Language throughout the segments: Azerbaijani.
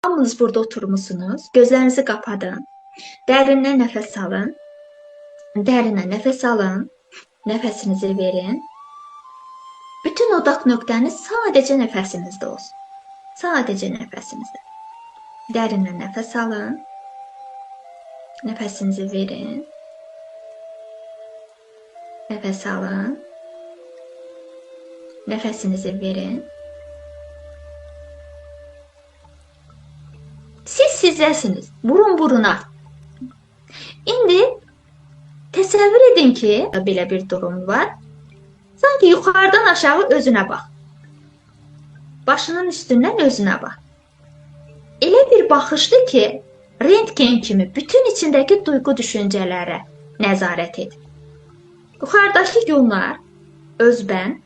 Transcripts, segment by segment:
Hamınız burada oturmuşsunuz. Gözlərinizi qapadın. Dərindən nəfəs alın. Dərindən nəfəs alın. Nəfəsinizi verin. Bütün odaq nöqtəniz sadəcə nəfəsinizdə olsun. Sadəcə nəfəsinizdə. Dərindən nəfəs alın. Nəfəsinizi verin. Nəfəs alın. Nəfəsinizi verin. Siz sizlərsiniz. Burun buruna. İndi təsəvvür edin ki, belə bir durum var. Sanki yuxarıdan aşağı özünə bax. Başının üstündən özünə bax. Elə bir baxışdır ki, rentgen kimi bütün içindəki duyğu düşüncələrə nəzarət edin. Yuxarıdakı günlər, özbən,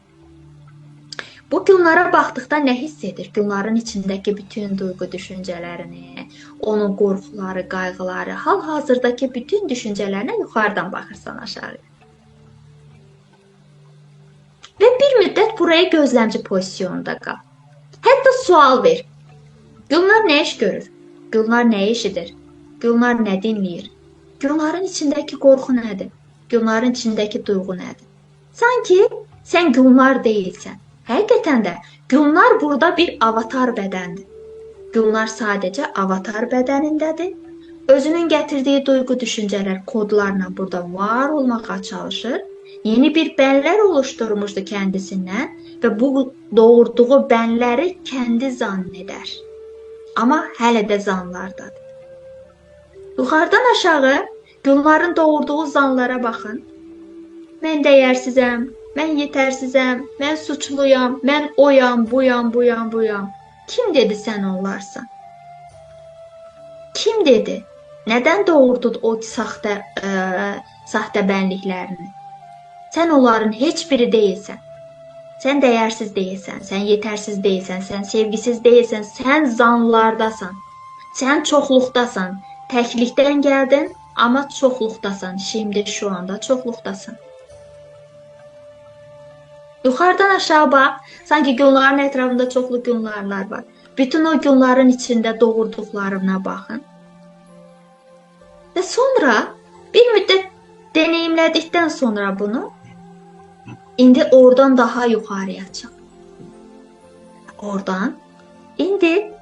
bu günlərə baxdıqda nə hiss edir? Günlərin içindəki bütün duyğu düşüncələrini, onun qorxuları, qayğıları, hal-hazırdakı bütün düşüncələrinə yuxarıdan baxırsan aşağı. Və bir müddət buraya gözləmci pozisyonunda qal. Hətta sual ver. Günlər nə iş görür? Günlər nə eşidir? Günlər nə dinləyir? Günlərin içindəki qorxu nədir? Günlərin içindəki duyğu nədir? Sanki sən günlər deyilsən. Həqiqətən də günlər burada bir avatar bədəndir. Günlər sadəcə avatar bədənindədir. Özünün gətirdiyi duyğu düşüncələr kodlarla burada var olmağa çalışır. Yeni bir bənlər oluşturmuşdu kəndisindən və bu doğurduğu bənləri kəndi zann edər. Amma hələ də zanlardadır. Yuxarıdan aşağı günlərin doğurduğu zanlara baxın. Mən dəyərsizəm, mən yetərsizəm, mən suçluyam, mən oyam, buyam. Kim dedi sən onlarsan? Kim dedi? Nədən doğurdu o saxta bənliklərini? Sən onların heç biri deyilsən. Sən dəyərsiz deyilsən, sən yetərsiz deyilsən, sən sevgisiz deyilsən, sən zanlardasan. Sən çoxluqdasan. Təklikdən gəldin, amma çoxluqdasan. Şimdi şu anda çoxluqdasan. Yuxarıdan aşağı bax, sanki günlərin ətrafında çoxlu günlərlər var. Bütün o günlərin içində doğurduqlarına baxın. Və sonra bir müddət deneyimlədikdən sonra bunu, indi oradan daha yuxarıya çıx. Oradan, indi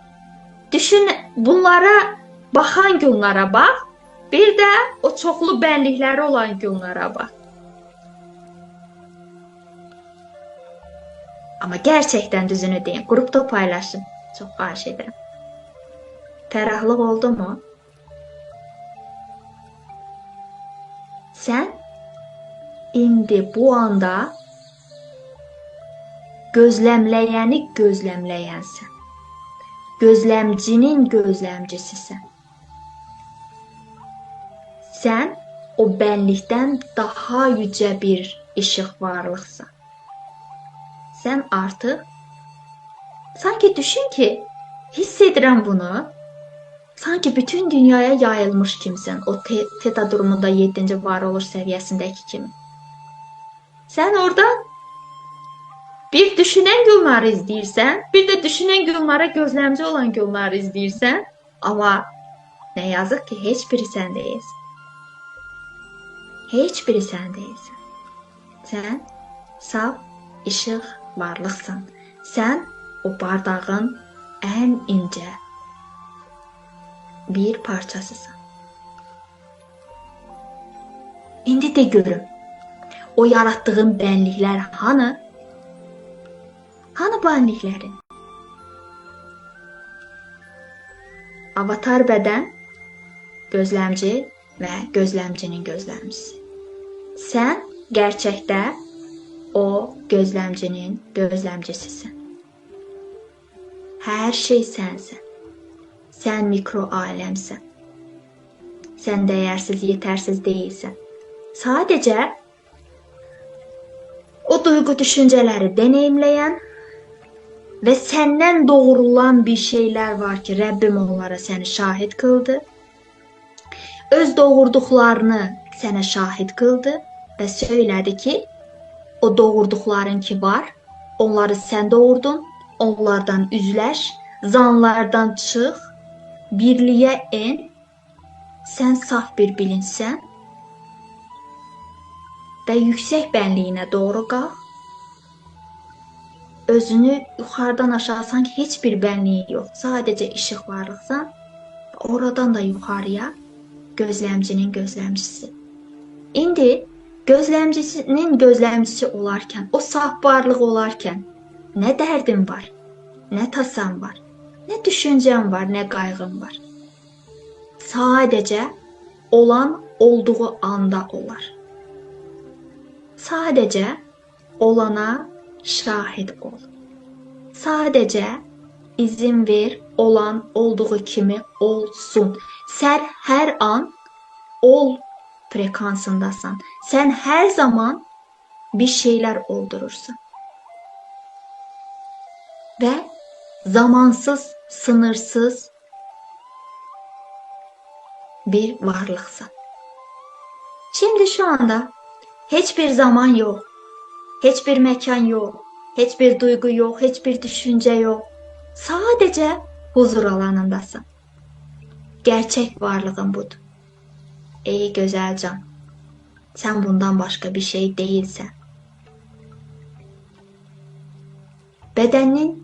düşün, bunlara baxan günlərə bax, bir də o çoxlu bənlikləri olan günlərə bax. Amma gerçəkdən düzünü deyin, qrupda paylaşın. Çox xahiş edirəm. Fərahlıq oldu mu? Sən indi bu anda gözləmləyəni gözləmləyənsən. Gözləmcinin gözləmcisisən. Sən o bənlikdən daha yücə bir işıq varlıqsan. Sən artıq, sanki düşün ki, hiss edirəm bunu, sanki bütün dünyaya yayılmış kimsən, o teta durumunda 7-ci varoluş səviyyəsindəki kimi. Sən orada bir düşünən günləri izləyirsən, bir də düşünən günlərə gözləmci olan günləri izləyirsən, amma nə yazıq ki, heç biri sən deyilsən. Heç biri sən deyilsən. Sən saf, işıq varlıqsan. Sən o bardağın ən incə bir parçasısan. İndi də görüm, o yaratdığın bənliklər hanı? Hanı bənliklərin? Avatar bədən, gözləmci və gözləmcinin gözləmcisi. Sən gerçəkdə o gözləmcinin gözləmcisisən. Hər şey sənsən. Sən mikro aləmsən. Sən dəyərsiz, yetərsiz deyilsən. Sadəcə o duyğu düşüncələri deneyimləyən və səndən doğrulan bir şeylər var ki, Rəbbim onlara səni şahid qıldı. Öz doğurduqlarını sənə şahid qıldı və söylədi ki, o doğurduqların ki var, onları sən doğurdun, onlardan üzləş, zanlardan çıx birliyə en, sən saf bir bilinsən və yüksək bənliyinə doğru qalx. Özünü yuxarıdan aşağı sanki heç bir bənliyi yox, sadəcə işıq varlıqsan. Oradan da yuxarıya gözləmcinin gözləmcisi. İndi gözləmcisinin gözləmcisi olarkən, o saf varlıq olarkən nə dərdin var, nə tasan var, nə düşüncən var, nə qayğın var. Sadəcə olan olduğu anda olar. Sadəcə olana şahid ol. Sadəcə izin ver, olan olduğu kimi olsun. Sən hər an ol frekansındasan. Sən hər zaman bir şeylər oldurursan. Və zamansız, sınırsız bir varlıqsan. Şimdi şu anda heç bir zaman yox, heç bir məkan yox, heç bir duyğu yox, heç bir düşüncə yox. Sadəcə huzur alanındasan. Gerçək varlığın budur. Ey gözəl can, sən bundan başqa bir şey deyilsən. Bədənin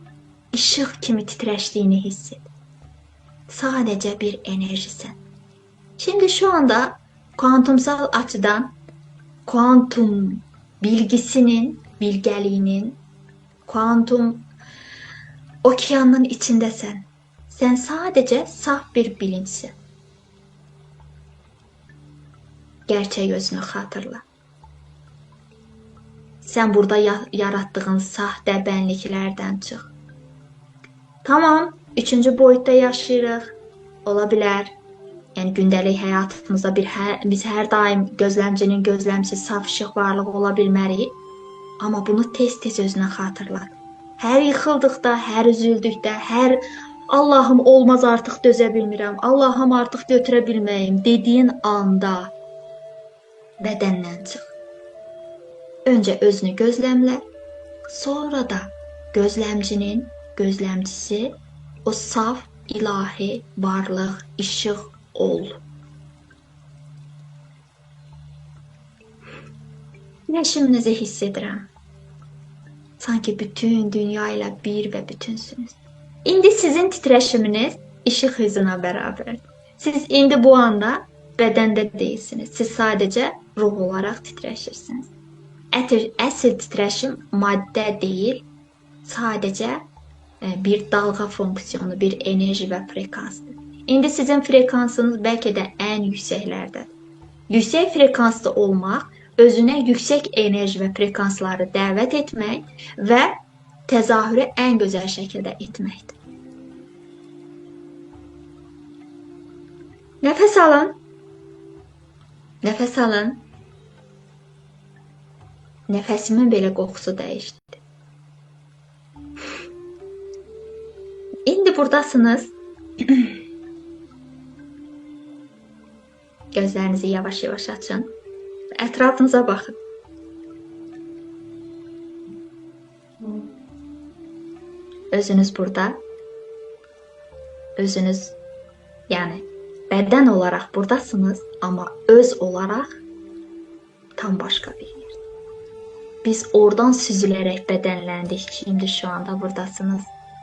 işıq kimi titrəşdiyini hiss et. Sadəcə bir enerjisən. Şimdi şu anda kuantumsal açıdan kuantum bilgisinin, bilgeliğinin, kuantum okyanın içindəsən. Sən sadəcə saf bir bilinçsən. Gerçək özünü xatırla. Sən burada yaratdığın sahtə bənliklərdən çıx. Tamam, üçüncü boyutda yaşayırıq. Ola bilər. Yəni gündəlik həyatımızda biz hər daim gözləmcinin gözləmcisi saf işıq varlığı ola bilmərik. Amma bunu tez-tez özünə xatırlat. Hər yıxıldıqda, hər üzüldükdə, hər Allahım olmaz artıq dözə bilmirəm, Allahım artıq götürə bilməyim dediyin anda bədəndən çıx. Öncə özünü gözləmlə, sonra da gözləmcinin gözləmcisi o saf ilahi varlıq, işıq ol. Nəşiminizi hiss edirəm. Sanki bütün dünya ilə bir və bütünsünüz. İndi sizin titrəşiminiz işıq hızına bərabərdir. Siz indi bu anda bədəndə deyilsiniz. Siz sadəcə ruh olaraq titrəşirsiniz. Əsl titrəşim maddə deyil, sadəcə bir dalğa fonksiyonu, bir enerji və frekansdır. İndi sizin frekansınız bəlkə də ən yüksəklərdədir. Yüksək frekanslı olmaq, özünə yüksək enerji və frekansları dəvət etmək və təzahürü ən gözəl şəkildə etməkdir. Nəfəs alın. Nəfəs alın. Nəfəsimin belə qoxusu dəyişdi. İndi buradasınız. Gözlərinizi yavaş-yavaş açın. Ətrafınıza baxın. Özünüz burada. Özünüz, yəni bədən olaraq buradasınız, amma öz olaraq tam başqa bir yer. Biz oradan süzülərək bədənləndik. Şimdi şu anda buradasınız,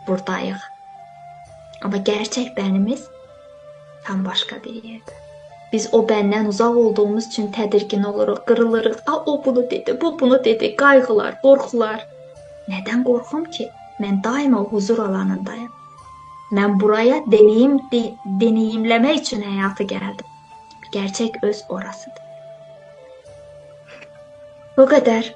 buradayıq. Amma gerçək bənimiz tam başqa bir yerdə. Biz o bəndən uzaq olduğumuz üçün tədirgin oluruq, qırılırıq. O bunu dedi, bu bunu dedi, qayğılar, qorxular. Nədən qorxum ki? Mən daima huzur alanındayım. Mən buraya deneyimləmək üçün həyatı gəldim. Gerçək öz orasıdır. Bu qədər.